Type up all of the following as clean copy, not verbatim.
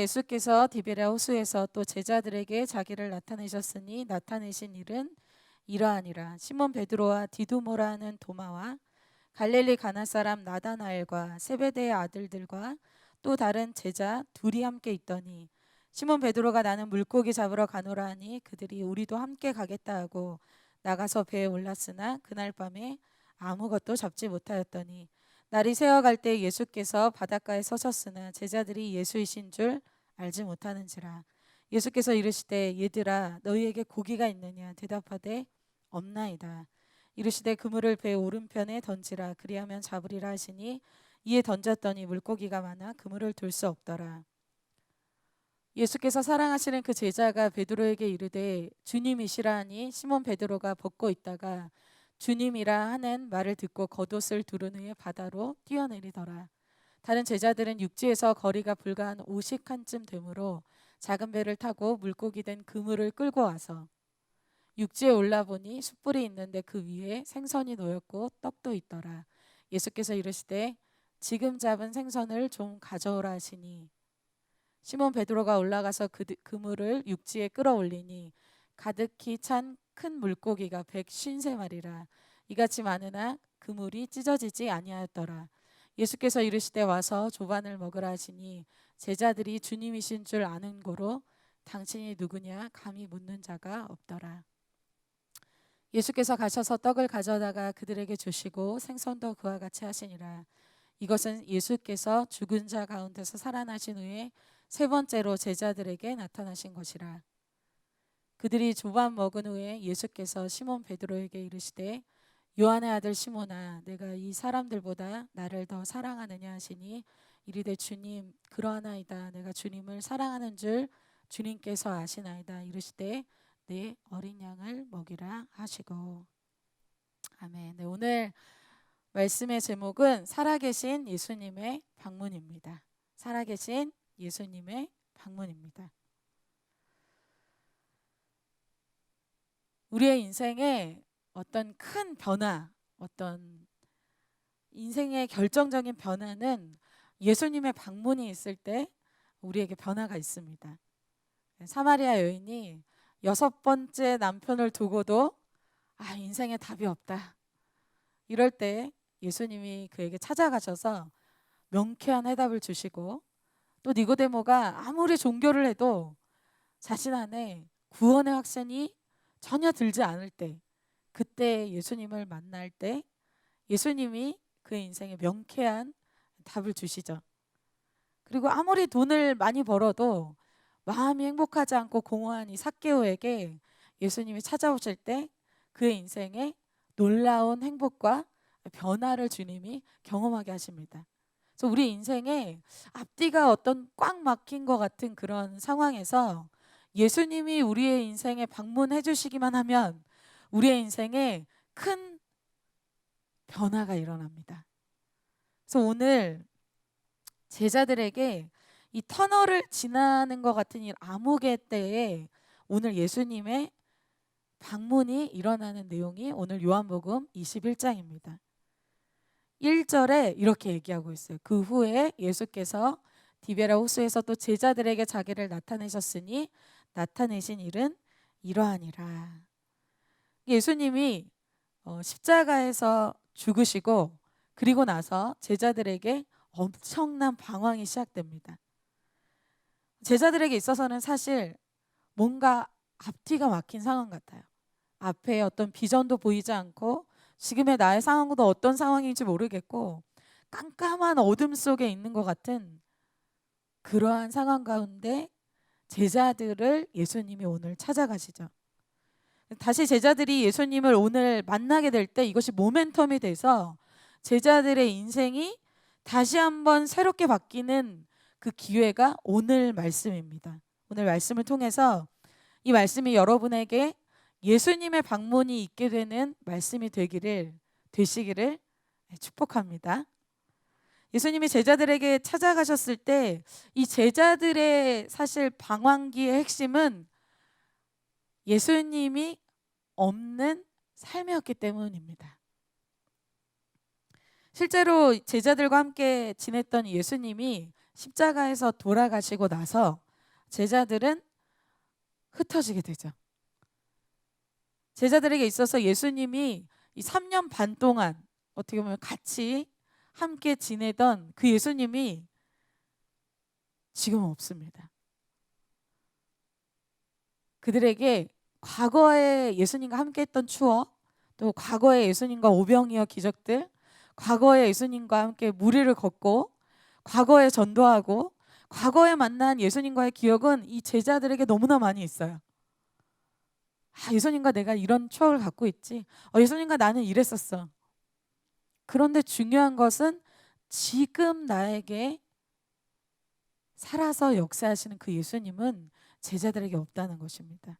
예수께서 디베랴 호수에서 또 제자들에게 자기를 나타내셨으니 나타내신 일은 이러하니라. 시몬 베드로와 디두모라는 도마와 갈릴리 가나 사람 나다나엘과 세베대의 아들들과 또 다른 제자 둘이 함께 있더니 시몬 베드로가 나는 물고기 잡으러 가노라 하니 그들이 우리도 함께 가겠다 하고 나가서 배에 올랐으나 그날 밤에 아무것도 잡지 못하였더니 날이 새어갈 때 예수께서 바닷가에 서셨으나 제자들이 예수이신 줄 알지 못하는지라. 예수께서 이르시되 얘들아 너희에게 고기가 있느냐 대답하되 없나이다. 이르시되 그물을 배 오른편에 던지라 그리하면 잡으리라 하시니 이에 던졌더니 물고기가 많아 그물을 둘 수 없더라. 예수께서 사랑하시는 그 제자가 베드로에게 이르되 주님이시라 하니 시몬 베드로가 벗고 있다가 주님이라 하는 말을 듣고 겉옷을 두른 후에 바다로 뛰어내리더라. 다른 제자들은 육지에서 거리가 불과 한 50칸쯤 되므로 작은 배를 타고 물고기 된 그물을 끌고 와서 육지에 올라보니 숯불이 있는데 그 위에 생선이 놓였고 떡도 있더라. 예수께서 이르시되 지금 잡은 생선을 좀 가져오라 하시니 시몬 베드로가 올라가서 그물을 육지에 끌어올리니 가득히 찬 큰 물고기가 153마리라. 이같이 많으나 그물이 찢어지지 아니하였더라. 예수께서 이르시되 와서 조반을 먹으라 하시니 제자들이 주님이신 줄 아는 고로 당신이 누구냐 감히 묻는 자가 없더라. 예수께서 가셔서 떡을 가져다가 그들에게 주시고 생선도 그와 같이 하시니라. 이것은 예수께서 죽은 자 가운데서 살아나신 후에 세 번째로 제자들에게 나타나신 것이라. 그들이 조반 먹은 후에 예수께서 시몬 베드로에게 이르시되 요한의 아들 시몬아 내가 이 사람들보다 나를 더 사랑하느냐 하시니 이르되 주님 그러하나이다. 내가 주님을 사랑하는 줄 주님께서 아시나이다. 이르시되 내 어린 양을 먹이라 하시고. 아멘. 네, 오늘 말씀의 제목은 살아계신 예수님의 방문입니다. 살아계신 예수님의 방문입니다. 우리의 인생에 어떤 큰 변화, 어떤 인생의 결정적인 변화는 예수님의 방문이 있을 때 우리에게 변화가 있습니다. 사마리아 여인이 6번째 남편을 두고도 인생에 답이 없다. 이럴 때 예수님이 그에게 찾아가셔서 명쾌한 해답을 주시고 또 니고데모가 아무리 종교를 해도 자신 안에 구원의 확신이 전혀 들지 않을 때 그때 예수님을 만날 때 예수님이 그의 인생에 명쾌한 답을 주시죠. 그리고 아무리 돈을 많이 벌어도 마음이 행복하지 않고 공허한 이 삭개오에게 예수님이 찾아오실 때 그의 인생에 놀라운 행복과 변화를 주님이 경험하게 하십니다. 그래서 우리 인생에 앞뒤가 어떤 꽉 막힌 것 같은 그런 상황에서 예수님이 우리의 인생에 방문해 주시기만 하면 우리의 인생에 큰 변화가 일어납니다. 그래서 오늘 제자들에게 이 터널을 지나는 것 같은 이 암흑의 때에 오늘 예수님의 방문이 일어나는 내용이 오늘 요한복음 21장입니다. 1절에 이렇게 얘기하고 있어요. 그 후에 예수께서 디베랴 호수에서 또 제자들에게 자기를 나타내셨으니 나타내신 일은 이러하니라. 예수님이 십자가에서 죽으시고 그리고 나서 제자들에게 엄청난 방황이 시작됩니다. 제자들에게 있어서는 사실 뭔가 앞뒤가 막힌 상황 같아요. 앞에 어떤 비전도 보이지 않고 지금의 나의 상황도 어떤 상황인지 모르겠고 깜깜한 어둠 속에 있는 것 같은 그러한 상황 가운데 제자들을 예수님이 오늘 찾아가시죠. 다시 제자들이 예수님을 오늘 만나게 될 때 이것이 모멘텀이 돼서 제자들의 인생이 다시 한번 새롭게 바뀌는 그 기회가 오늘 말씀입니다. 오늘 말씀을 통해서 이 말씀이 여러분에게 예수님의 방문이 있게 되는 말씀이 되시기를 축복합니다. 예수님이 제자들에게 찾아가셨을 때 이 제자들의 사실 방황기의 핵심은 예수님이 없는 삶이었기 때문입니다. 실제로 제자들과 함께 지냈던 예수님이 십자가에서 돌아가시고 나서 제자들은 흩어지게 되죠. 제자들에게 있어서 예수님이 이 3년 반 동안 어떻게 보면 같이 함께 지내던 그 예수님이 지금은 없습니다. 그들에게 과거에 예수님과 함께 했던 추억, 또 과거에 예수님과 오병이어 기적들, 과거에 예수님과 함께 무리를 걷고 과거에 전도하고 과거에 만난 예수님과의 기억은 이 제자들에게 너무나 많이 있어요. 예수님과 내가 이런 추억을 갖고 있지. 예수님과 나는 이랬었어. 그런데 중요한 것은 지금 나에게 살아서 역사하시는 그 예수님은 제자들에게 없다는 것입니다.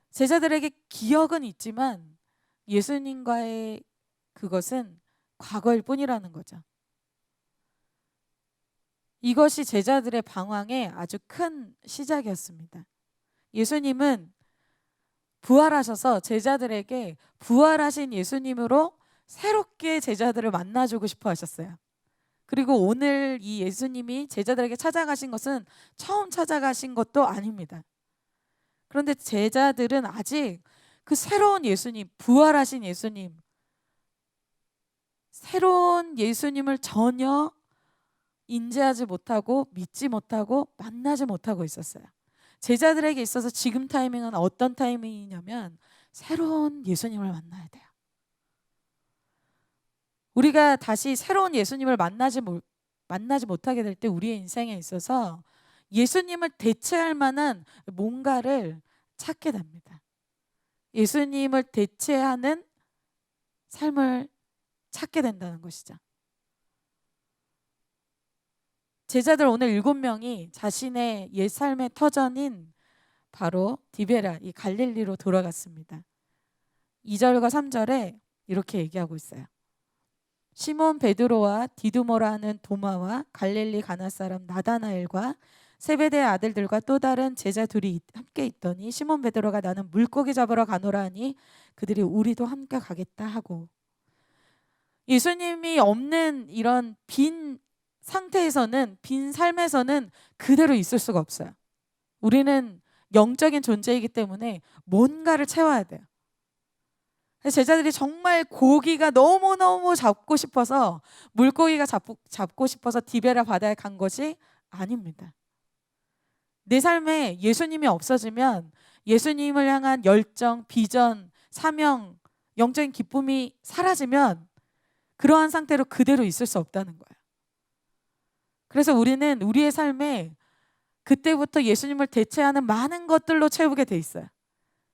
제자들에게 기억은 있지만 예수님과의 그것은 과거일 뿐이라는 거죠. 이것이 제자들의 방황의 아주 큰 시작이었습니다. 예수님은 부활하셔서 제자들에게 부활하신 예수님으로 새롭게 제자들을 만나주고 싶어 하셨어요. 그리고 오늘 이 예수님이 제자들에게 찾아가신 것은 처음 찾아가신 것도 아닙니다. 그런데 제자들은 아직 그 새로운 예수님, 부활하신 예수님, 새로운 예수님을 전혀 인지하지 못하고 믿지 못하고 만나지 못하고 있었어요. 제자들에게 있어서 지금 타이밍은 어떤 타이밍이냐면 새로운 예수님을 만나야 돼요. 우리가 다시 새로운 예수님을 만나지 못하게 될 때 우리의 인생에 있어서 예수님을 대체할 만한 뭔가를 찾게 됩니다. 예수님을 대체하는 삶을 찾게 된다는 것이죠. 제자들 오늘 7명이 자신의 옛 삶의 터전인 바로 디베라, 이 갈릴리로 돌아갔습니다. 2절과 3절에 이렇게 얘기하고 있어요. 시몬 베드로와 디두모라는 도마와 갈릴리 가나 사람 나다나엘과 세베대의 아들들과 또 다른 제자 둘이 함께 있더니 시몬 베드로가 나는 물고기 잡으러 가노라 하니 그들이 우리도 함께 가겠다 하고, 예수님이 없는 이런 빈 상태에서는, 빈 삶에서는 그대로 있을 수가 없어요. 우리는 영적인 존재이기 때문에 뭔가를 채워야 돼요. 제자들이 정말 고기가 너무너무 잡고 싶어서, 물고기가 잡고 싶어서 디베라 바다에 간 것이 아닙니다. 내 삶에 예수님이 없어지면 예수님을 향한 열정, 비전, 사명, 영적인 기쁨이 사라지면 그러한 상태로 그대로 있을 수 없다는 거예요. 그래서 우리는 우리의 삶에 그때부터 예수님을 대체하는 많은 것들로 채우게 돼 있어요.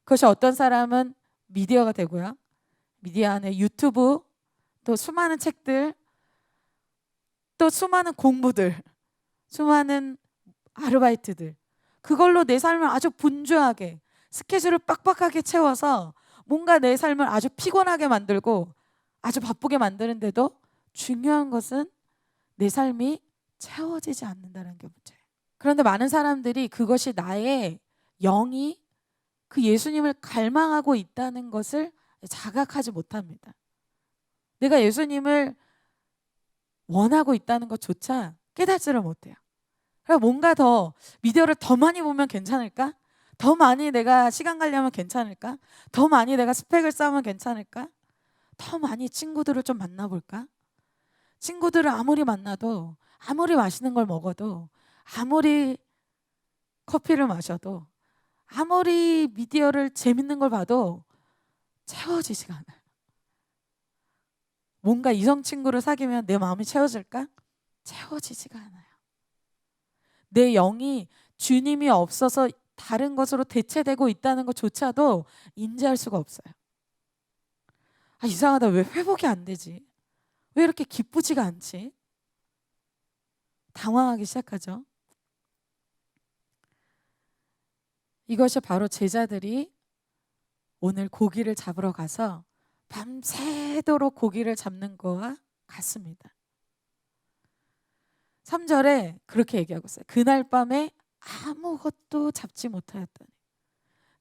그것이 어떤 사람은 미디어가 되고요. 미디어 안에 유튜브, 또 수많은 책들, 또 수많은 공부들, 수많은 아르바이트들, 그걸로 내 삶을 아주 분주하게, 스케줄을 빡빡하게 채워서 뭔가 내 삶을 아주 피곤하게 만들고 아주 바쁘게 만드는데도 중요한 것은 내 삶이 채워지지 않는다는 게 문제예요. 그런데 많은 사람들이 그것이 나의 영이 그 예수님을 갈망하고 있다는 것을 자각하지 못합니다. 내가 예수님을 원하고 있다는 것조차 깨닫지를 못해요. 그러니까 뭔가 더 미디어를 더 많이 보면 괜찮을까? 더 많이 내가 시간 관리하면 괜찮을까? 더 많이 내가 스펙을 쌓으면 괜찮을까? 더 많이 친구들을 좀 만나볼까? 친구들을 아무리 만나도, 아무리 맛있는 걸 먹어도, 아무리 커피를 마셔도, 아무리 미디어를 재밌는 걸 봐도 채워지지가 않아요. 뭔가 이성 친구를 사귀면 내 마음이 채워질까? 채워지지가 않아요. 내 영이 주님이 없어서 다른 것으로 대체되고 있다는 것조차도 인지할 수가 없어요. 이상하다. 왜 회복이 안 되지? 왜 이렇게 기쁘지가 않지? 당황하기 시작하죠. 이것이 바로 제자들이 오늘 고기를 잡으러 가서 밤새도록 고기를 잡는 거와 같습니다. 3절에 그렇게 얘기하고 있어요. 그날 밤에 아무것도 잡지 못하였더니.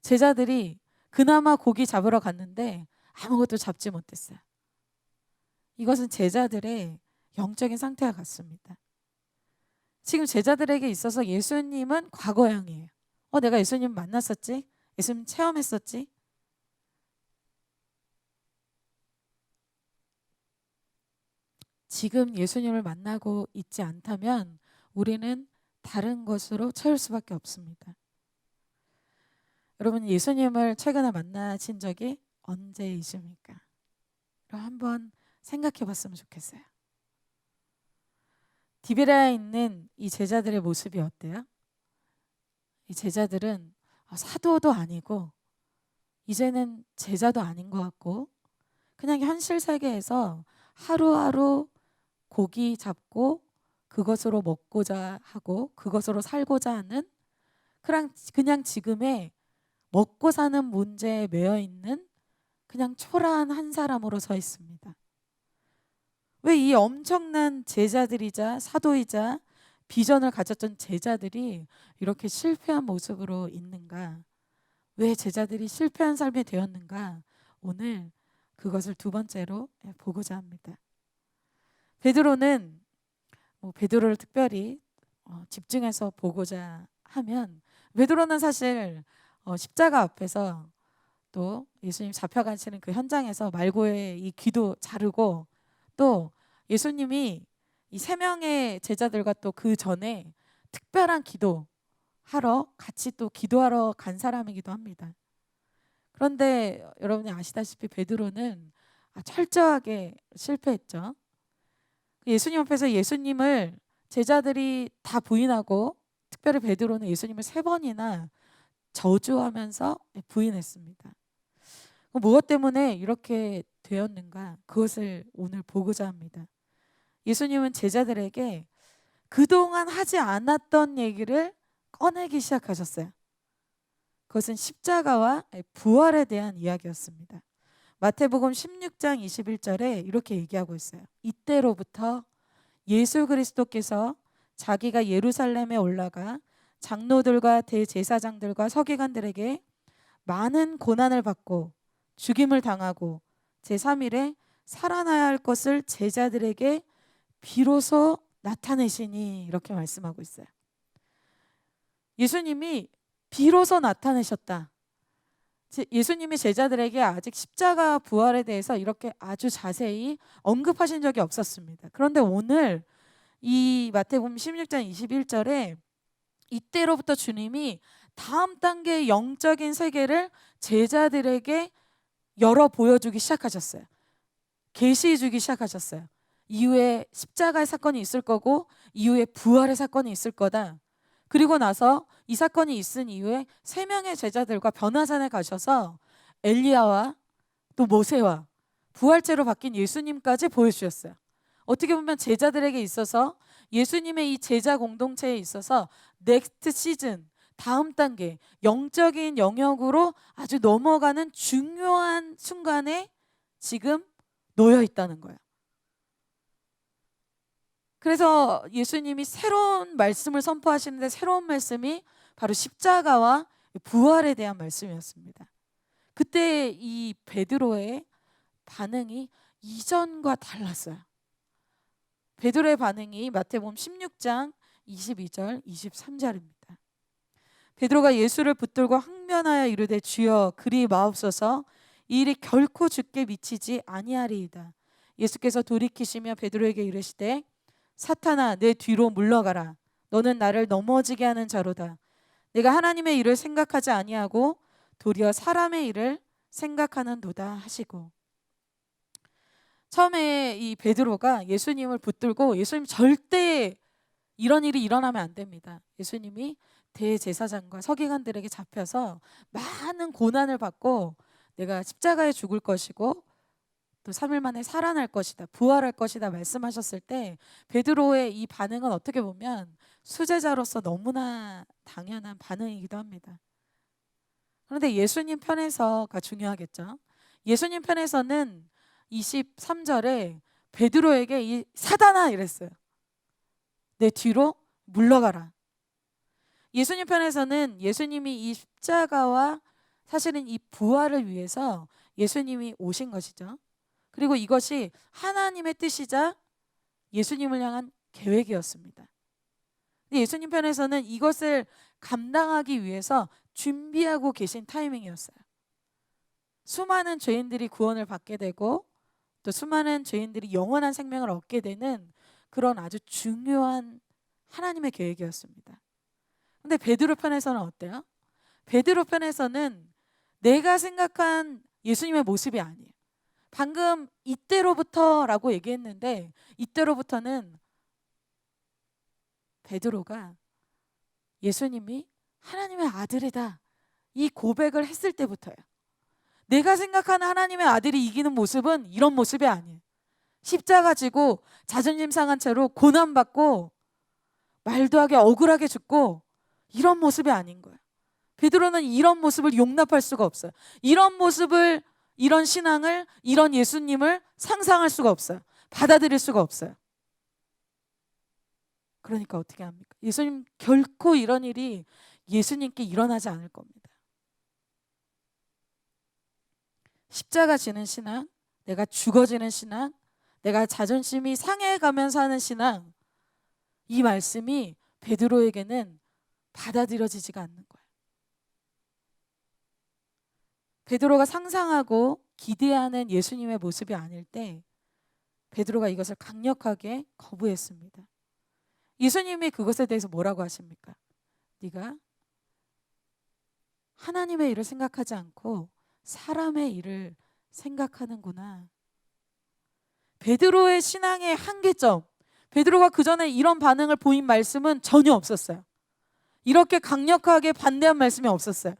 제자들이 그나마 고기 잡으러 갔는데 아무것도 잡지 못했어요. 이것은 제자들의 영적인 상태와 같습니다. 지금 제자들에게 있어서 예수님은 과거형이에요. 내가 예수님 만났었지? 예수님 체험했었지? 지금 예수님을 만나고 있지 않다면 우리는 다른 것으로 채울 수밖에 없습니다. 여러분, 예수님을 최근에 만나신 적이 언제이십니까? 한번 생각해 봤으면 좋겠어요. 디베라에 있는 이 제자들의 모습이 어때요? 이 제자들은 사도도 아니고 이제는 제자도 아닌 것 같고 그냥 현실 세계에서 하루하루 고기 잡고 그것으로 먹고자 하고 그것으로 살고자 하는 그냥 지금의 먹고 사는 문제에 매여 있는 그냥 초라한 한 사람으로 서 있습니다. 왜 이 엄청난 제자들이자 사도이자 비전을 가졌던 제자들이 이렇게 실패한 모습으로 있는가? 왜 제자들이 실패한 삶이 되었는가? 오늘 그것을 두 번째로 보고자 합니다. 베드로는 베드로를 특별히 집중해서 보고자 하면 베드로는 사실 십자가 앞에서 또 예수님 잡혀가시는 그 현장에서 말고의 이 귀도 자르고 또 예수님이 이 세 명의 제자들과 또 그 전에 특별한 기도하러 같이 또 기도하러 간 사람이기도 합니다. 그런데 여러분이 아시다시피 베드로는 철저하게 실패했죠. 예수님 앞에서 예수님을 제자들이 다 부인하고 특별히 베드로는 예수님을 3번이나 저주하면서 부인했습니다. 무엇 때문에 이렇게 되었는가? 그것을 오늘 보고자 합니다. 예수님은 제자들에게 그동안 하지 않았던 얘기를 꺼내기 시작하셨어요. 그것은 십자가와 부활에 대한 이야기였습니다. 마태복음 16장 21절에 이렇게 얘기하고 있어요. 이때로부터 예수 그리스도께서 자기가 예루살렘에 올라가 장로들과 대제사장들과 서기관들에게 많은 고난을 받고 죽임을 당하고 제3일에 살아나야 할 것을 제자들에게 비로소 나타내시니 이렇게 말씀하고 있어요. 예수님이 비로소 나타내셨다. 예수님이 제자들에게 아직 십자가 부활에 대해서 이렇게 아주 자세히 언급하신 적이 없었습니다. 그런데 오늘 이 마태복음 16장 21절에 이때로부터 주님이 다음 단계의 영적인 세계를 제자들에게 열어 보여주기 시작하셨어요. 계시해 주기 시작하셨어요. 이후에 십자가의 사건이 있을 거고 이후에 부활의 사건이 있을 거다. 그리고 나서 이 사건이 있은 이후에 3명의 제자들과 변화산에 가셔서 엘리야와 또 모세와 부활체로 바뀐 예수님까지 보여주셨어요. 어떻게 보면 제자들에게 있어서 예수님의 이 제자 공동체에 있어서 넥스트 시즌, 다음 단계, 영적인 영역으로 아주 넘어가는 중요한 순간에 지금 놓여 있다는 거예요. 그래서 예수님이 새로운 말씀을 선포하시는데 새로운 말씀이 바로 십자가와 부활에 대한 말씀이었습니다. 그때 이 베드로의 반응이 이전과 달랐어요. 베드로의 반응이 마태복음 16장 22절 23절입니다. 베드로가 예수를 붙들고 항면하여 이르되 주여 그리 마옵소서 이 일이 결코 주께 미치지 아니하리이다. 예수께서 돌이키시며 베드로에게 이르시되 사탄아 내 뒤로 물러가라. 너는 나를 넘어지게 하는 자로다. 내가 하나님의 일을 생각하지 아니하고 도리어 사람의 일을 생각하는도다 하시고, 처음에 이 베드로가 예수님을 붙들고 예수님 절대 이런 일이 일어나면 안 됩니다. 예수님이 대제사장과 서기관들에게 잡혀서 많은 고난을 받고 내가 십자가에 죽을 것이고 또 3일 만에 살아날 것이다, 부활할 것이다 말씀하셨을 때 베드로의 이 반응은 어떻게 보면 수제자로서 너무나 당연한 반응이기도 합니다. 그런데 예수님 편에서가 중요하겠죠. 예수님 편에서는 23절에 베드로에게 이 사단아 이랬어요. 내 뒤로 물러가라. 예수님 편에서는 예수님이 이 십자가와 사실은 이 부활을 위해서 예수님이 오신 것이죠. 그리고 이것이 하나님의 뜻이자 예수님을 향한 계획이었습니다. 예수님 편에서는 이것을 감당하기 위해서 준비하고 계신 타이밍이었어요. 수많은 죄인들이 구원을 받게 되고 또 수많은 죄인들이 영원한 생명을 얻게 되는 그런 아주 중요한 하나님의 계획이었습니다. 근데 베드로 편에서는 어때요? 베드로 편에서는 내가 생각한 예수님의 모습이 아니에요. 방금 이때로부터라고 얘기했는데 이때로부터는 베드로가 예수님이 하나님의 아들이다 이 고백을 했을 때부터예요. 내가 생각하는 하나님의 아들이 이기는 모습은 이런 모습이 아니에요. 십자가 지고 자존심 상한 채로 고난받고 말도 하게 억울하게 죽고 이런 모습이 아닌 거예요. 베드로는 이런 모습을 용납할 수가 없어요. 이런 모습을, 이런 신앙을, 이런 예수님을 상상할 수가 없어요. 받아들일 수가 없어요. 그러니까 어떻게 합니까? 예수님 결코 이런 일이 예수님께 일어나지 않을 겁니다. 십자가 지는 신앙, 내가 죽어지는 신앙, 내가 자존심이 상해가면서 하는 신앙, 이 말씀이 베드로에게는 받아들여지지가 않는 거예요. 베드로가 상상하고 기대하는 예수님의 모습이 아닐 때 베드로가 이것을 강력하게 거부했습니다. 예수님이 그것에 대해서 뭐라고 하십니까? 네가 하나님의 일을 생각하지 않고 사람의 일을 생각하는구나. 베드로의 신앙의 한계점, 베드로가 그 전에 이런 반응을 보인 말씀은 전혀 없었어요. 이렇게 강력하게 반대한 말씀이 없었어요.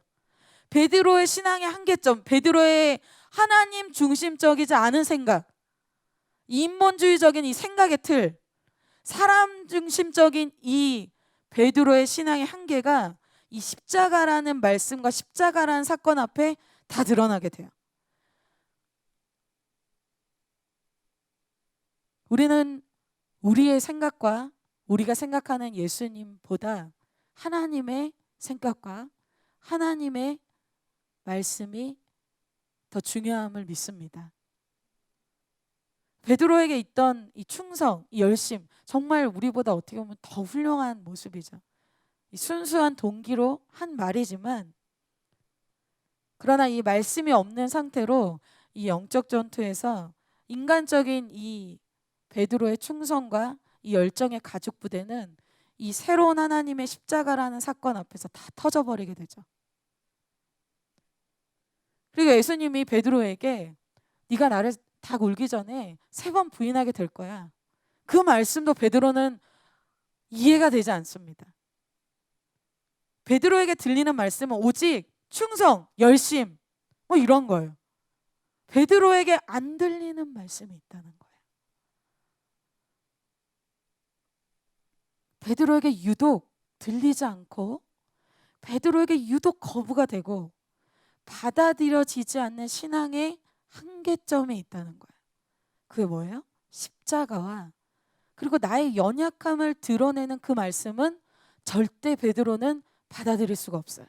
베드로의 신앙의 한계점, 베드로의 하나님 중심적이지 않은 생각, 인본주의적인 이 생각의 틀, 사람 중심적인 이 베드로의 신앙의 한계가 이 십자가라는 말씀과 십자가라는 사건 앞에 다 드러나게 돼요. 우리는 우리의 생각과 우리가 생각하는 예수님보다 하나님의 생각과 하나님의 말씀이 더 중요함을 믿습니다. 베드로에게 있던 이 충성, 이 열심, 정말 우리보다 어떻게 보면 더 훌륭한 모습이죠. 이 순수한 동기로 한 말이지만, 그러나 이 말씀이 없는 상태로 이 영적 전투에서 인간적인 이 베드로의 충성과 이 열정의 가죽 부대는 이 새로운 하나님의 십자가라는 사건 앞에서 다 터져버리게 되죠. 그리고 예수님이 베드로에게 네가 나를 닭 울기 전에 3번 부인하게 될 거야. 그 말씀도 베드로는 이해가 되지 않습니다. 베드로에게 들리는 말씀은 오직 충성, 열심 뭐 이런 거예요. 베드로에게 안 들리는 말씀이 있다는 거예요. 베드로에게 유독 들리지 않고 베드로에게 유독 거부가 되고 받아들여지지 않는 신앙의 한계점이 있다는 거예요. 그게 뭐예요? 십자가와 그리고 나의 연약함을 드러내는 그 말씀은 절대 베드로는 받아들일 수가 없어요.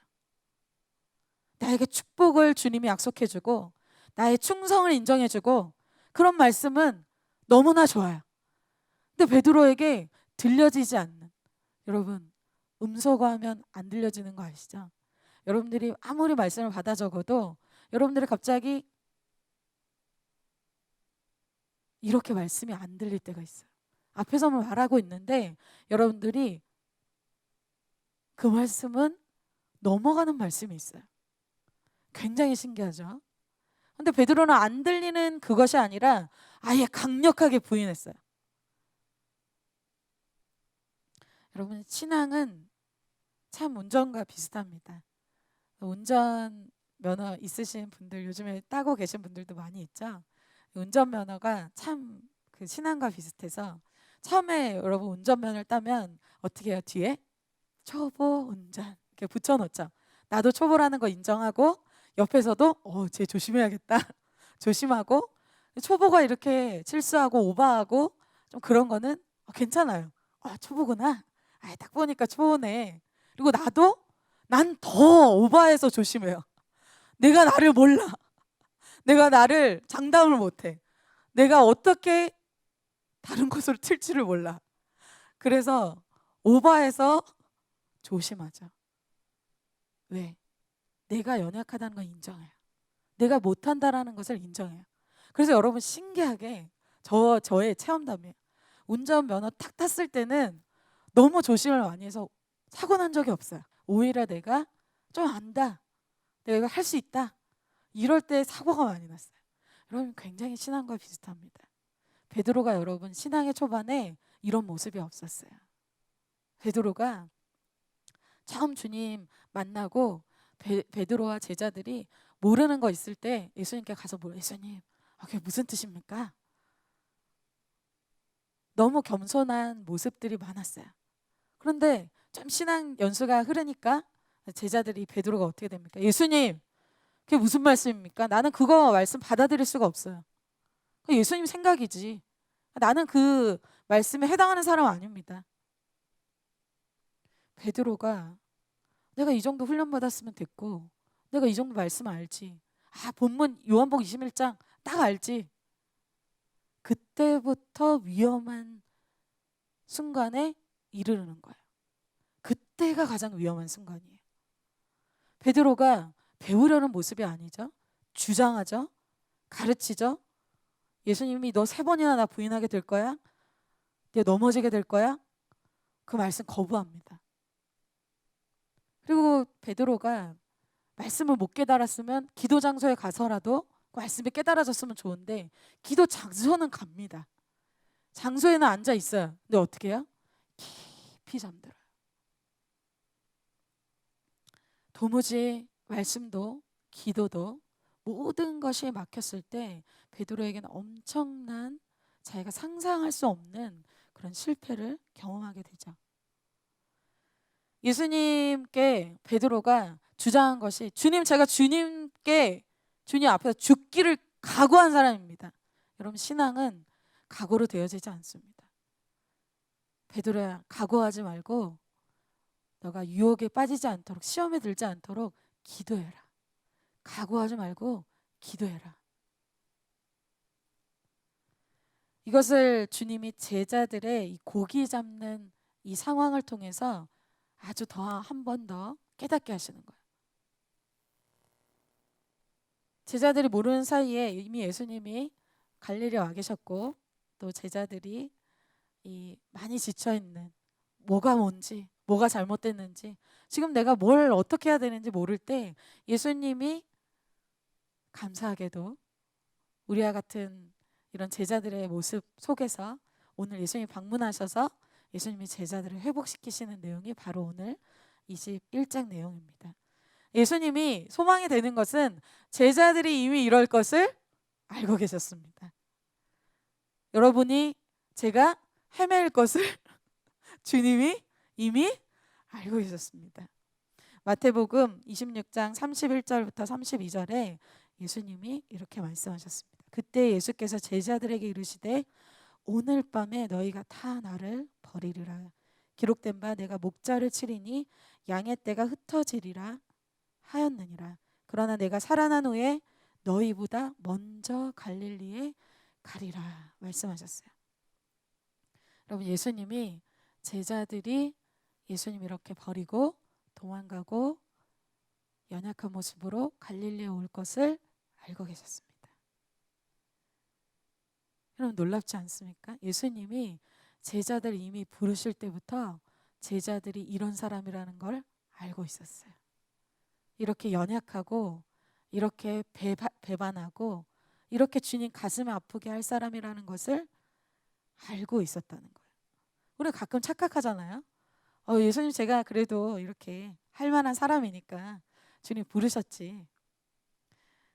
나에게 축복을 주님이 약속해주고 나의 충성을 인정해주고 그런 말씀은 너무나 좋아요. 근데 베드로에게 들려지지 않는, 여러분 음소거하면 안 들려지는 거 아시죠? 여러분들이 아무리 말씀을 받아 적어도 여러분들이 갑자기 이렇게 말씀이 안 들릴 때가 있어요. 앞에서 말하고 있는데 여러분들이 그 말씀은 넘어가는 말씀이 있어요. 굉장히 신기하죠? 근데 베드로는 안 들리는 그것이 아니라 아예 강력하게 부인했어요. 여러분 신앙은 참 운전과 비슷합니다. 운전 면허 있으신 분들 요즘에 따고 계신 분들도 많이 있죠. 운전면허가 참 그 신앙과 비슷해서 처음에 여러분 운전면허를 따면 어떻게 해요? 뒤에 초보 운전 이렇게 붙여놓죠. 나도 초보라는 거 인정하고 옆에서도 쟤 조심해야겠다 조심하고, 초보가 이렇게 실수하고 오버하고 좀 그런 거는 괜찮아요. 초보구나. 딱 보니까 초보네. 그리고 나도 난 더 오버해서 조심해요. 내가 나를 몰라. 내가 나를 장담을 못해. 내가 어떻게 다른 곳으로 튈지를 몰라. 그래서 오버해서 조심하죠. 왜? 내가 연약하다는 걸 인정해요. 내가 못한다라는 것을 인정해요. 그래서 여러분 신기하게 저의 체험담이에요. 운전면허 탁 탔을 때는 너무 조심을 많이 해서 사고 난 적이 없어요. 오히려 내가 좀 안다, 내가 이거 할 수 있다, 이럴 때 사고가 많이 났어요. 여러분 굉장히 신앙과 비슷합니다. 베드로가 여러분 신앙의 초반에 이런 모습이 없었어요. 베드로가 처음 주님 만나고 베드로와 제자들이 모르는 거 있을 때 예수님께 가서 물어, 예수님 그게 무슨 뜻입니까? 너무 겸손한 모습들이 많았어요. 그런데 좀 신앙 연수가 흐르니까 제자들이 베드로가 어떻게 됩니까? 예수님 그게 무슨 말씀입니까? 나는 그거 말씀 받아들일 수가 없어요. 예수님 생각이지. 나는 그 말씀에 해당하는 사람 아닙니다. 베드로가 내가 이 정도 훈련 받았으면 됐고 내가 이 정도 말씀 알지. 본문 요한복음 21장 딱 알지. 그때부터 위험한 순간에 이르르는 거예요. 그때가 가장 위험한 순간이에요. 베드로가 배우려는 모습이 아니죠. 주장하죠. 가르치죠. 예수님이 너 3번이나 나 부인하게 될 거야? 내가 넘어지게 될 거야? 그 말씀 거부합니다. 그리고 베드로가 말씀을 못 깨달았으면 기도 장소에 가서라도 그 말씀이 깨달아졌으면 좋은데 기도 장소는 갑니다. 장소에는 앉아 있어요. 근데 어떻게 해요? 깊이 잠들어요. 도무지 말씀도 기도도 모든 것이 막혔을 때 베드로에게는 엄청난 자기가 상상할 수 없는 그런 실패를 경험하게 되죠. 예수님께 베드로가 주장한 것이 주님 제가 주님 앞에서 죽기를 각오한 사람입니다. 여러분 신앙은 각오로 되어지지 않습니다. 베드로야 각오하지 말고 너가 유혹에 빠지지 않도록 시험에 들지 않도록 기도해라. 각오하지 말고 기도해라. 이것을 주님이 제자들의 이 고기 잡는 이 상황을 통해서 아주 더 한 번 더 깨닫게 하시는 거예요. 제자들이 모르는 사이에 이미 예수님이 갈릴리에 와 계셨고 또 제자들이 이 많이 지쳐 있는 뭐가 뭔지 뭐가 잘못됐는지 지금 내가 뭘 어떻게 해야 되는지 모를 때 예수님이 감사하게도 우리와 같은 이런 제자들의 모습 속에서 오늘 예수님이 방문하셔서 예수님이 제자들을 회복시키시는 내용이 바로 오늘 21장 내용입니다. 예수님이 소망이 되는 것은 제자들이 이미 이럴 것을 알고 계셨습니다. 여러분이 제가 헤맬 것을 주님이 이미 알고 계셨습니다. 마태복음 26장 31절부터 32절에 예수님이 이렇게 말씀하셨습니다. 그때 예수께서 제자들에게 이르시되 오늘 밤에 너희가 다 나를 버리리라. 기록된 바 내가 목자를 치리니 양의 떼가 흩어지리라 하였느니라. 그러나 내가 살아난 후에 너희보다 먼저 갈릴리에 가리라 말씀하셨어요. 여러분 예수님이 제자들이 예수님 이렇게 버리고 도망가고 연약한 모습으로 갈릴리에 올 것을 알고 계셨습니다. 여러분 놀랍지 않습니까? 예수님이 제자들 이미 부르실 때부터 제자들이 이런 사람이라는 걸 알고 있었어요. 이렇게 연약하고 이렇게 배반하고 이렇게 주님 가슴 아프게 할 사람이라는 것을 알고 있었다는 거예요. 우리 가끔 착각하잖아요. 예수님 제가 그래도 이렇게 할 만한 사람이니까 주님 부르셨지.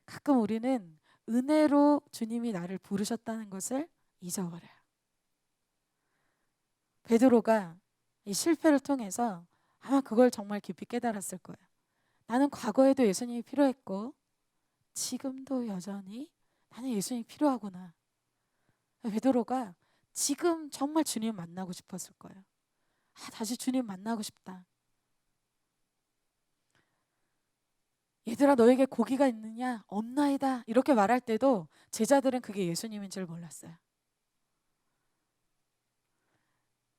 가끔 우리는 은혜로 주님이 나를 부르셨다는 것을 잊어버려요. 베드로가 이 실패를 통해서 아마 그걸 정말 깊이 깨달았을 거예요. 나는 과거에도 예수님이 필요했고 지금도 여전히 나는 예수님이 필요하구나. 베드로가 지금 정말 주님 만나고 싶었을 거예요. 다시 주님 만나고 싶다. 얘들아 너에게 고기가 있느냐? 없나이다. 이렇게 말할 때도 제자들은 그게 예수님인 줄 몰랐어요.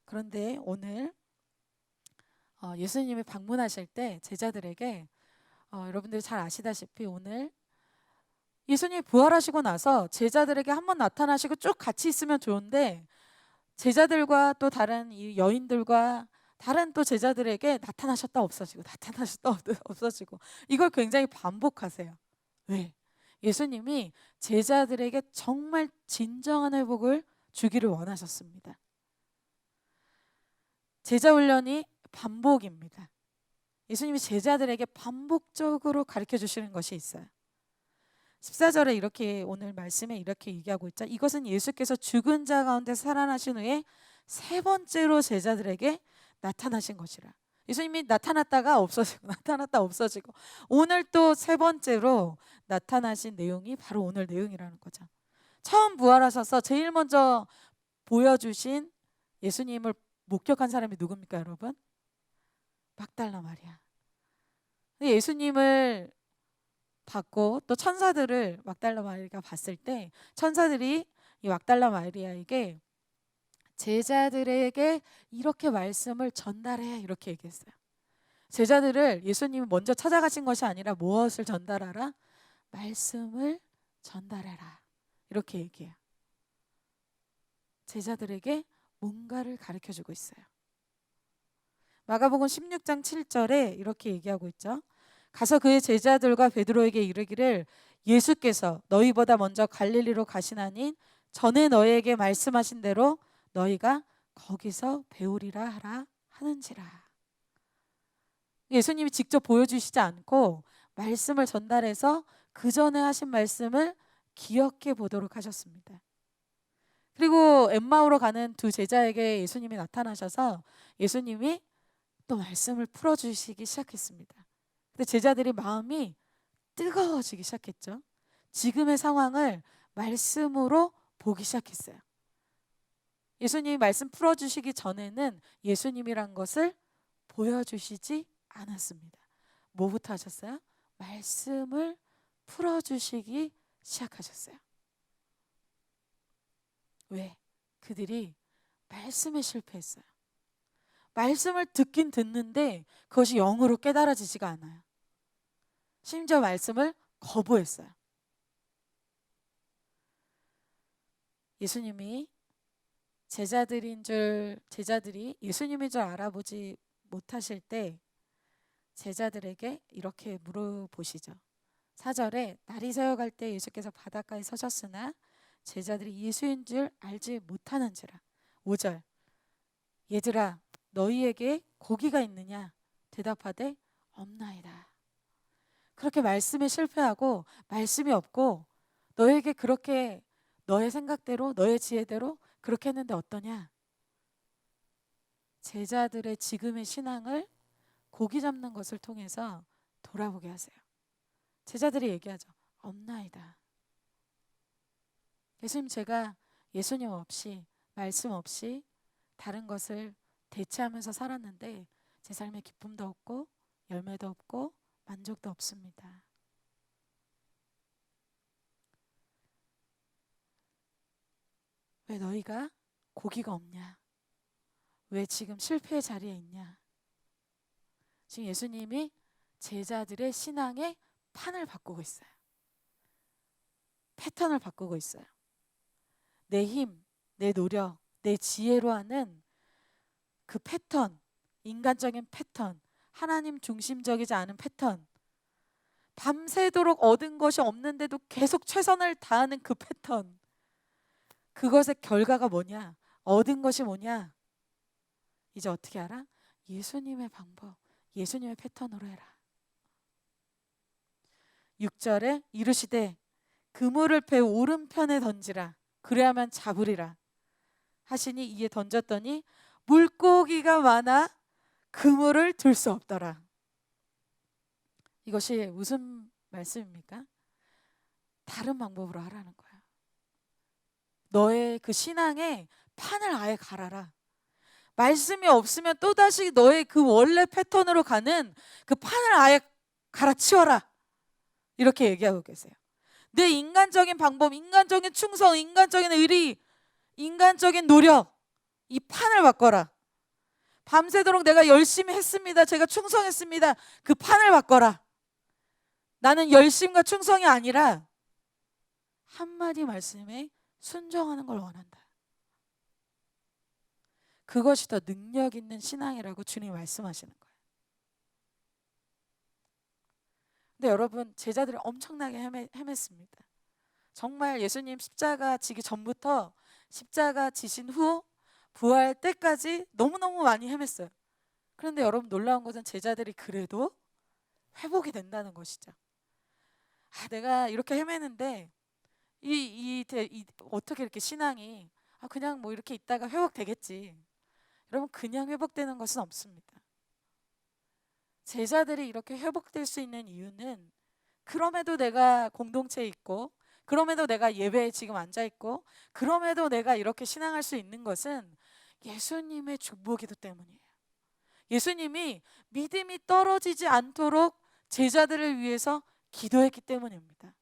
그런데 오늘 예수님이 방문하실 때 제자들에게 여러분들이 잘 아시다시피 오늘 예수님이 부활하시고 나서 제자들에게 한번 나타나시고 쭉 같이 있으면 좋은데 제자들과 또 다른 이 여인들과 다른 또 제자들에게 나타나셨다 없어지고 나타나셨다 없어지고 이걸 굉장히 반복하세요. 왜? 예수님이 제자들에게 정말 진정한 회복을 주기를 원하셨습니다. 제자 훈련이 반복입니다. 예수님이 제자들에게 반복적으로 가르쳐 주시는 것이 있어요. 14절에 이렇게 오늘 말씀에 이렇게 얘기하고 있죠. 이것은 예수께서 죽은 자 가운데 살아나신 후에 세 번째로 제자들에게 나타나신 것이라. 예수님이 나타났다가 없어지고 나타났다 없어지고 오늘 또 세 번째로 나타나신 내용이 바로 오늘 내용이라는 거죠. 처음 부활하셔서 제일 먼저 보여주신 예수님을 목격한 사람이 누굽니까, 여러분? 막달라 마리아. 예수님을 봤고 또 천사들을 막달라 마리아가 봤을 때 천사들이 이 막달라 마리아에게 제자들에게 이렇게 말씀을 전달해 이렇게 얘기했어요. 제자들을 예수님이 먼저 찾아가신 것이 아니라 무엇을 전달하라? 말씀을 전달해라 이렇게 얘기해요. 제자들에게 뭔가를 가르쳐주고 있어요. 마가복음 16장 7절에 이렇게 얘기하고 있죠. 가서 그의 제자들과 베드로에게 이르기를 예수께서 너희보다 먼저 갈릴리로 가시나니 전에 너희에게 말씀하신 대로 너희가 거기서 배우리라 하라 하는지라. 예수님이 직접 보여주시지 않고 말씀을 전달해서 그 전에 하신 말씀을 기억해 보도록 하셨습니다. 그리고 엠마오로 가는 두 제자에게 예수님이 나타나셔서 예수님이 또 말씀을 풀어주시기 시작했습니다. 근데 제자들이 마음이 뜨거워지기 시작했죠. 지금의 상황을 말씀으로 보기 시작했어요. 예수님이 말씀 풀어주시기 전에는 예수님이란 것을 보여주시지 않았습니다. 뭐부터 하셨어요? 말씀을 풀어주시기 시작하셨어요. 왜? 그들이 말씀에 실패했어요. 말씀을 듣긴 듣는데 그것이 영으로 깨달아지지가 않아요. 심지어 말씀을 거부했어요. 예수님이 제자들이 예수님인 줄 알아보지 못하실 때 제자들에게 이렇게 물어보시죠. 4절에 날이 새어갈 때 예수께서 바닷가에 서셨으나 제자들이 예수인 줄 알지 못하는지라. 5절 얘들아 너희에게 고기가 있느냐? 대답하되 없나이다. 그렇게 말씀에 실패하고 말씀이 없고 너에게 그렇게 너의 생각대로 너의 지혜대로 그렇게 했는데 어떠냐? 제자들의 지금의 신앙을 고기 잡는 것을 통해서 돌아보게 하세요. 제자들이 얘기하죠. 없나이다. 예수님 제가 예수님 없이 말씀 없이 다른 것을 대체하면서 살았는데 제 삶에 기쁨도 없고 열매도 없고 만족도 없습니다. 왜 너희가 고기가 없냐? 왜 지금 실패의 자리에 있냐? 지금 예수님이 제자들의 신앙의 판을 바꾸고 있어요. 패턴을 바꾸고 있어요. 내 힘, 내 노력, 내 지혜로 하는 그 패턴, 인간적인 패턴, 하나님 중심적이지 않은 패턴, 밤새도록 얻은 것이 없는데도 계속 최선을 다하는 그 패턴, 그것의 결과가 뭐냐? 얻은 것이 뭐냐? 이제 어떻게 알아? 예수님의 방법, 예수님의 패턴으로 해라. 6절에 이르시되 그물을 배 오른편에 던지라 그래야만 잡으리라 하시니 이에 던졌더니 물고기가 많아 그물을 들 수 없더라. 이것이 무슨 말씀입니까? 다른 방법으로 하라는 거야. 너의 그 신앙에 판을 아예 갈아라. 말씀이 없으면 또다시 너의 그 원래 패턴으로 가는 그 판을 아예 갈아치워라. 이렇게 얘기하고 계세요. 내 인간적인 방법, 인간적인 충성, 인간적인 의리, 인간적인 노력, 이 판을 바꿔라. 밤새도록 내가 열심히 했습니다. 제가 충성했습니다. 그 판을 바꿔라. 나는 열심과 충성이 아니라 한마디 말씀에 순종하는 걸 원한다. 그것이 더 능력 있는 신앙이라고 주님이 말씀하시는 거예요. 근데 여러분, 제자들이 엄청나게 헤맸습니다. 정말 예수님 십자가 지기 전부터 십자가 지신 후 부활 때까지 너무너무 많이 헤맸어요. 그런데 여러분, 놀라운 것은 제자들이 그래도 회복이 된다는 것이죠. 내가 이렇게 헤매는데 어떻게 이렇게 신앙이 그냥 뭐 이렇게 있다가 회복되겠지. 여러분, 그냥 회복되는 것은 없습니다. 제자들이 이렇게 회복될 수 있는 이유는 그럼에도 내가 공동체에 있고, 그럼에도 내가 예배에 지금 앉아있고, 그럼에도 내가 이렇게 신앙할 수 있는 것은 예수님의 축복이기 때문이에요. 예수님이 믿음이 떨어지지 않도록 제자들을 위해서 기도했기 때문입니다.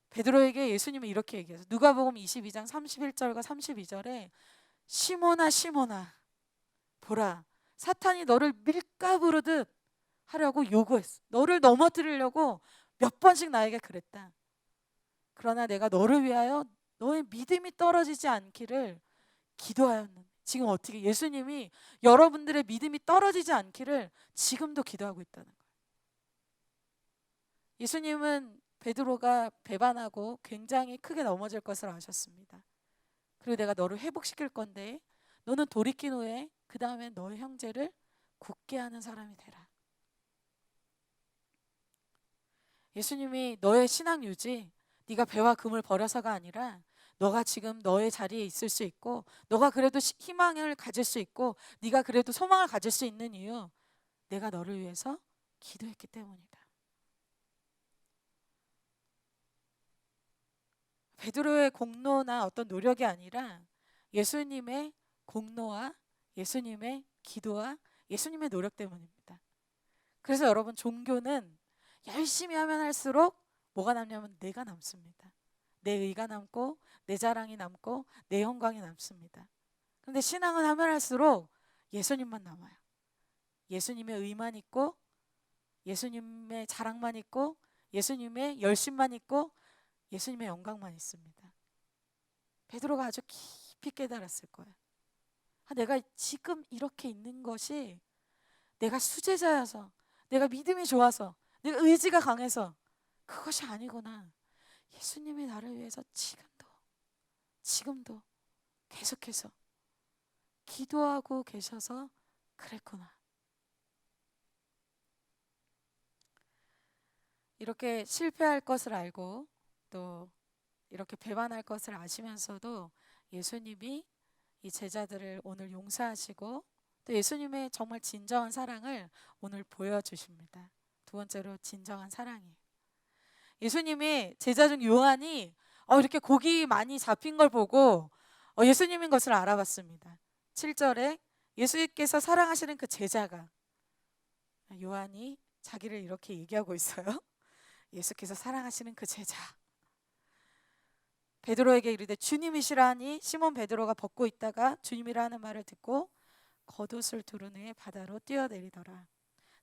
베드로에게 예수님은 이렇게 얘기해서 누가복음 22장 31절과 32절에 시몬아 시몬아 보라, 사탄이 너를 밀가부르듯 하려고 요구했어. 너를 넘어뜨리려고 몇 번씩 나에게 그랬다. 그러나 내가 너를 위하여 너의 믿음이 떨어지지 않기를 기도하였는데, 지금 어떻게 예수님이 여러분들의 믿음이 떨어지지 않기를 지금도 기도하고 있다는 거예요. 예수님은 베드로가 배반하고 굉장히 크게 넘어질 것을 아셨습니다. 그리고 내가 너를 회복시킬 건데 너는 돌이킨 후에 그 다음에 너의 형제를 굳게 하는 사람이 되라. 예수님이 너의 신앙 유지, 네가 배와 금을 버려서가 아니라 너가 지금 너의 자리에 있을 수 있고, 너가 그래도 희망을 가질 수 있고, 네가 그래도 소망을 가질 수 있는 이유, 내가 너를 위해서 기도했기 때문이다. 베드로의 공로나 어떤 노력이 아니라 예수님의 공로와 예수님의 기도와 예수님의 노력 때문입니다. 그래서 여러분, 종교는 열심히 하면 할수록 뭐가 남냐면 내가 남습니다. 내 의가 남고 내 자랑이 남고 내 영광이 남습니다. 그런데 신앙은 하면 할수록 예수님만 남아요. 예수님의 의만 있고, 예수님의 자랑만 있고, 예수님의 열심만 있고, 예수님의 영광만 있습니다. 베드로가 아주 깊이 깨달았을 거예요. 내가 지금 이렇게 있는 것이 내가 수제자여서, 내가 믿음이 좋아서, 내가 의지가 강해서 그것이 아니구나. 예수님이 나를 위해서 지금도 계속해서 기도하고 계셔서 그랬구나. 이렇게 실패할 것을 알고 또 이렇게 배반할 것을 아시면서도 예수님이 이 제자들을 오늘 용서하시고 또 예수님의 정말 진정한 사랑을 오늘 보여주십니다. 두 번째로 진정한 사랑이에요. 예수님이 제자 중 요한이 이렇게 고기 많이 잡힌 걸 보고 예수님인 것을 알아봤습니다. 7절에 예수님께서 사랑하시는 그 제자가, 요한이 자기를 이렇게 얘기하고 있어요. 예수께서 사랑하시는 그 제자. 베드로에게 이르되 주님이시라 하니 시몬 베드로가 벗고 있다가 주님이라 하는 말을 듣고 겉옷을 두른 후에 바다로 뛰어내리더라.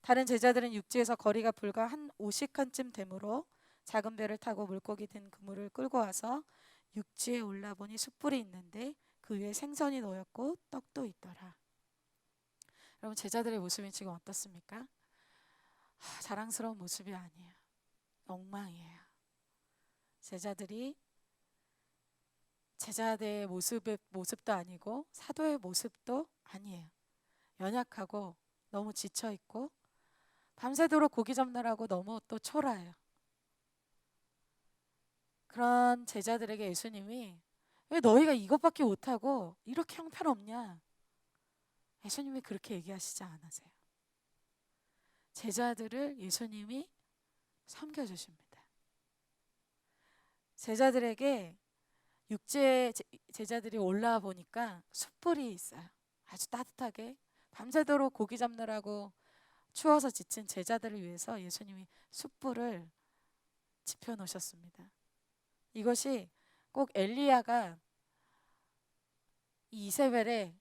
다른 제자들은 육지에서 거리가 불과 한 50칸쯤 되므로 작은 배를 타고 물고기 든 그물을 끌고 와서 육지에 올라보니 숯불이 있는데 그 위에 생선이 놓였고 떡도 있더라. 여러분, 제자들의 모습이 지금 어떻습니까? 자랑스러운 모습이 아니에요. 엉망이에요. 제자들이 제자의 모습도 아니고 사도의 모습도 아니에요. 연약하고 너무 지쳐있고 밤새도록 고기 잡느라고 너무 또 초라해요. 그런 제자들에게 예수님이 왜 너희가 이것밖에 못하고 이렇게 형편없냐? 예수님이 그렇게 얘기하시지 않으세요. 제자들을 예수님이 섬겨주십니다. 제자들에게 육지에 제자들이 올라와 보니까 숯불이 있어요. 아주 따뜻하게 밤새도록 고기 잡느라고 추워서 지친 제자들을 위해서 예수님이 숯불을 지펴 놓으셨습니다. 이것이 꼭 엘리야가 이 이세벨의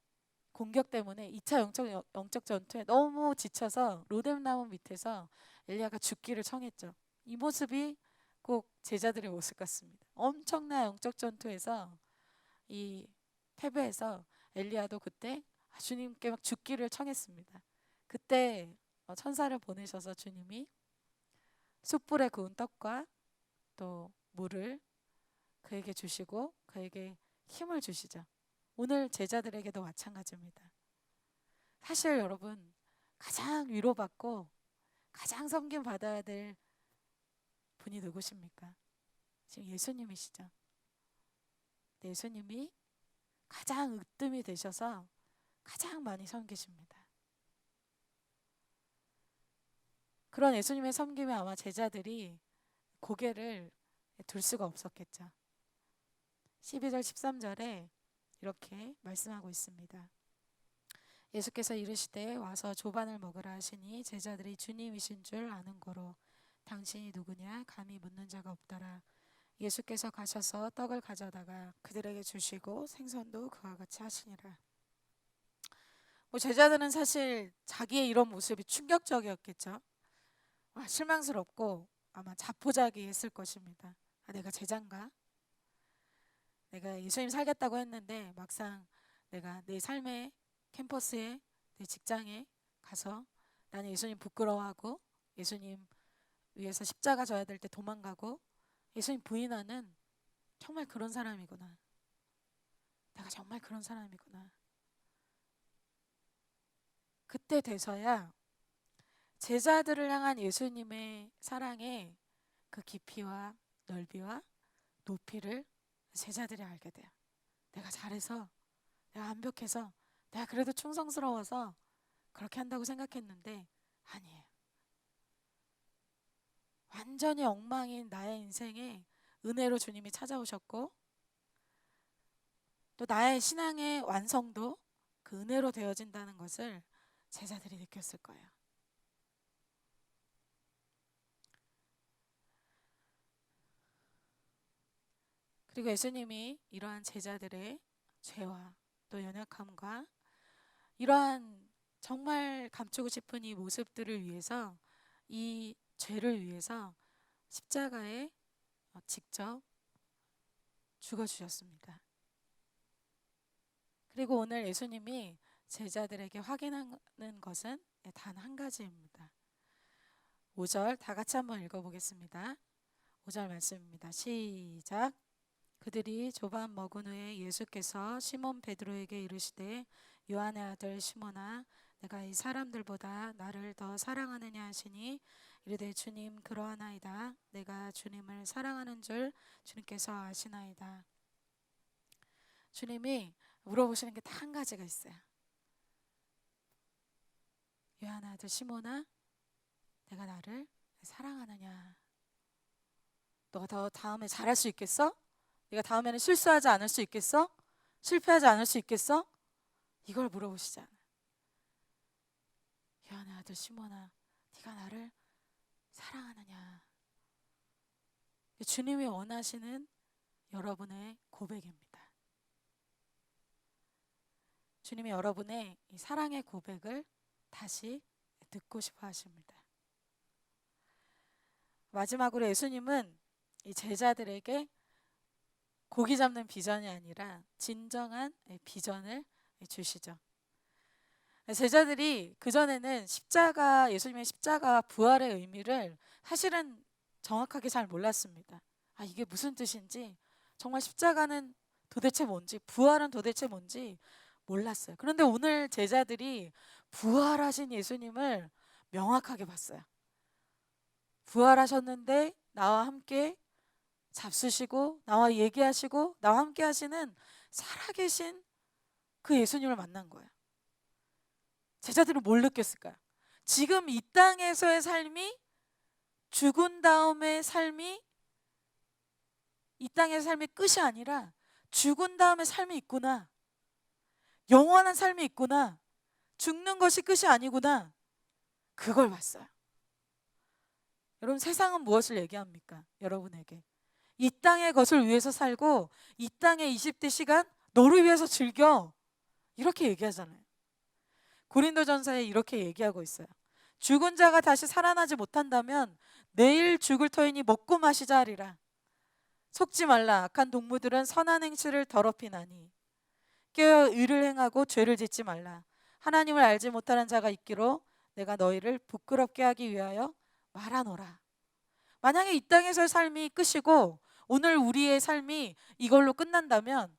공격 때문에 2차 영적 전투에 너무 지쳐서 로뎀나무 밑에서 엘리야가 죽기를 청했죠. 이 모습이 꼭 제자들의 모습 같습니다. 엄청난 영적 전투에서 이 패배해서 엘리야도 그때 주님께 막 죽기를 청했습니다. 그때 천사를 보내셔서 주님이 숯불에 구운 떡과 또 물을 그에게 주시고 그에게 힘을 주시죠. 오늘 제자들에게도 마찬가지입니다. 사실 여러분, 가장 위로받고 가장 섬김 받아야 될 분이 누구십니까? 지금 예수님이시죠. 예수님이 가장 으뜸이 되셔서 가장 많이 섬기십니다. 그런 예수님의 섬김에 아마 제자들이 고개를 둘 수가 없었겠죠. 12절 13절에 이렇게 말씀하고 있습니다. 예수께서 이르시되 와서 조반을 먹으라 하시니 제자들이 주님이신 줄 아는 거로 당신이 누구냐 감히 묻는 자가 없더라. 예수께서 가셔서 떡을 가져다가 그들에게 주시고 생선도 그와 같이 하시니라. 제자들은 사실 자기의 이런 모습이 충격적이었겠죠. 실망스럽고 아마 자포자기했을 것입니다. 내가 제자인가? 내가 예수님 살겠다고 했는데 막상 내가 내 삶의 캠퍼스에 내 직장에 가서 나는 예수님 부끄러워하고 예수님 위해서 십자가 져야 될 때 도망가고 예수님 부인하는 정말 그런 사람이구나. 내가 정말 그런 사람이구나. 그때 돼서야 제자들을 향한 예수님의 사랑의 그 깊이와 넓이와 높이를 제자들이 알게 돼요. 내가 잘해서, 내가 완벽해서, 내가 그래도 충성스러워서 그렇게 한다고 생각했는데 아니에요. 완전히 엉망인 나의 인생에 은혜로 주님이 찾아오셨고 또 나의 신앙의 완성도 그 은혜로 되어진다는 것을 제자들이 느꼈을 거예요. 그리고 예수님이 이러한 제자들의 죄와 또 연약함과 이러한 정말 감추고 싶은 이 모습들을 위해서 이 죄를 위해서 십자가에 직접 죽어주셨습니다. 그리고 오늘 예수님이 제자들에게 확인하는 것은 단 한 가지입니다. 5절 다 같이 한번 읽어보겠습니다. 5절 말씀입니다. 시작. 그들이 조반 먹은 후에 예수께서 시몬 베드로에게 이르시되 요한의 아들 시몬아 내가 이 사람들보다 나를 더 사랑하느냐 하시니 이르되 주님 그러하나이다. 내가 주님을 사랑하는 줄 주님께서 아시나이다. 주님이 물어보시는 게 딱 한 가지가 있어요. 요한의 아들 시몬아 내가 나를 사랑하느냐. 너가 더 다음에 잘할 수 있겠어? 네가 다음에는 실수하지 않을 수 있겠어? 실패하지 않을 수 있겠어? 이걸 물어보시잖아. 요한의 아들 시몬아 네가 나를 사랑하느냐. 주님이 원하시는 여러분의 고백입니다. 주님이 여러분의 이 사랑의 고백을 다시 듣고 싶어 하십니다. 마지막으로 예수님은 이 제자들에게 고기 잡는 비전이 아니라 진정한 비전을 주시죠. 제자들이 그전에는 예수님의 십자가와 부활의 의미를 사실은 정확하게 잘 몰랐습니다. 이게 무슨 뜻인지, 정말 십자가는 도대체 뭔지, 부활은 도대체 뭔지 몰랐어요. 그런데 오늘 제자들이 부활하신 예수님을 명확하게 봤어요. 부활하셨는데 나와 함께 잡수시고 나와 얘기하시고 나와 함께 하시는 살아계신 그 예수님을 만난 거예요. 제자들은 뭘 느꼈을까요? 지금 이 땅에서의 삶이 죽은 다음의 삶이 이 땅의 삶의 끝이 아니라 죽은 다음의 삶이 있구나. 영원한 삶이 있구나. 죽는 것이 끝이 아니구나. 그걸 봤어요. 여러분 세상은 무엇을 얘기합니까? 여러분에게 이 땅의 것을 위해서 살고 이 땅의 20대 시간 너를 위해서 즐겨. 이렇게 얘기하잖아요. 고린도전서에 이렇게 얘기하고 있어요. 죽은 자가 다시 살아나지 못한다면 내일 죽을 터이니 먹고 마시자 하리라. 속지 말라. 악한 동무들은 선한 행실을 더럽히나니 깨어 의를 행하고 죄를 짓지 말라. 하나님을 알지 못하는 자가 있기로 내가 너희를 부끄럽게 하기 위하여 말하노라. 만약에 이 땅에서의 삶이 끝이고 오늘 우리의 삶이 이걸로 끝난다면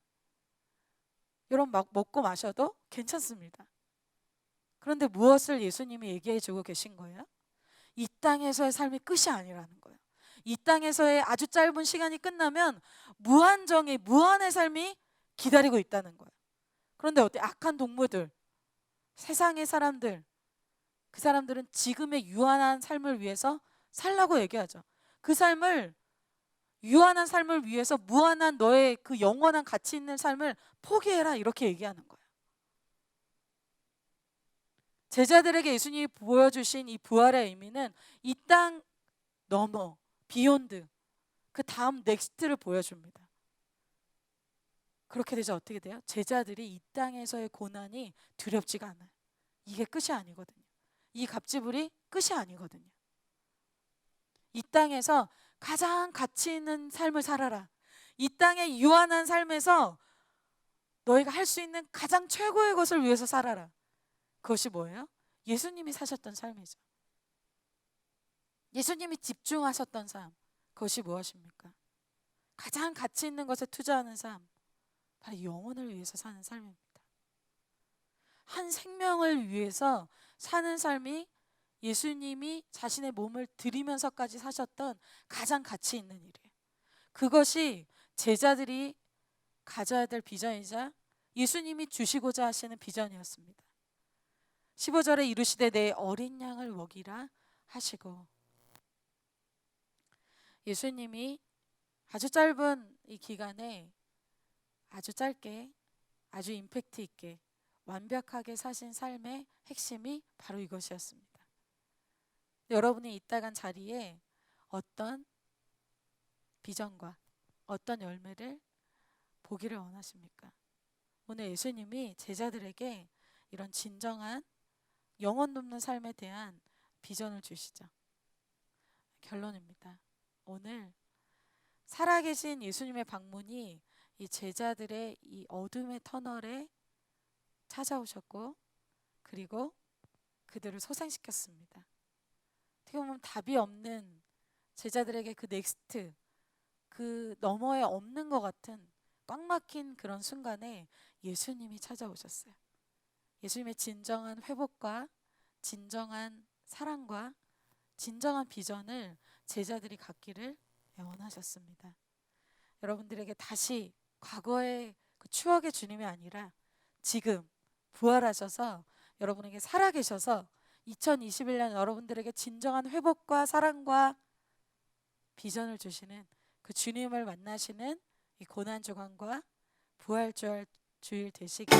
여러분 막 먹고 마셔도 괜찮습니다. 그런데 무엇을 예수님이 얘기해 주고 계신 거예요? 이 땅에서의 삶이 끝이 아니라는 거예요. 이 땅에서의 아주 짧은 시간이 끝나면 무한정의 무한의 삶이 기다리고 있다는 거예요. 그런데 어때? 악한 동무들, 세상의 사람들, 그 사람들은 지금의 유한한 삶을 위해서 살라고 얘기하죠. 그 삶을, 유한한 삶을 위해서 무한한 너의 그 영원한 가치 있는 삶을 포기해라, 이렇게 얘기하는 거예요. 제자들에게 예수님이 보여주신 이 부활의 의미는 이 땅 넘어, 비욘드, 그 다음 넥스트를 보여줍니다. 그렇게 되자 어떻게 돼요? 제자들이 이 땅에서의 고난이 두렵지가 않아요. 이게 끝이 아니거든요. 이 갑질이 끝이 아니거든요. 이 땅에서 가장 가치 있는 삶을 살아라. 이 땅의 유한한 삶에서 너희가 할 수 있는 가장 최고의 것을 위해서 살아라. 그것이 뭐예요? 예수님이 사셨던 삶이죠. 예수님이 집중하셨던 삶. 그것이 무엇입니까? 가장 가치 있는 것에 투자하는 삶. 바로 영혼을 위해서 사는 삶입니다. 한 생명을 위해서 사는 삶이 예수님이 자신의 몸을 드리면서까지 사셨던 가장 가치 있는 일이에요. 그것이 제자들이 가져야 될 비전이자 예수님이 주시고자 하시는 비전이었습니다. 15절에 이르시되 내 어린 양을 먹이라 하시고, 예수님이 아주 짧은 이 기간에 아주 짧게 아주 임팩트 있게 완벽하게 사신 삶의 핵심이 바로 이것이었습니다. 여러분이 있다간 자리에 어떤 비전과 어떤 열매를 보기를 원하십니까? 오늘 예수님이 제자들에게 이런 진정한 영혼 돕는 삶에 대한 비전을 주시죠. 결론입니다. 오늘 살아계신 예수님의 방문이 이 제자들의 이 어둠의 터널에 찾아오셨고, 그리고 그들을 소생시켰습니다. 어떻게 보면 답이 없는 제자들에게 그 넥스트, 그 너머에 없는 것 같은 꽉 막힌 그런 순간에 예수님이 찾아오셨어요. 예수님의 진정한 회복과 진정한 사랑과 진정한 비전을 제자들이 갖기를 원하셨습니다. 여러분들에게 다시 과거의 그 추억의 주님이 아니라 지금 부활하셔서 여러분에게 살아계셔서 2021년 여러분들에게 진정한 회복과 사랑과 비전을 주시는 그 주님을 만나시는 이 고난주간과 부활주일 되시길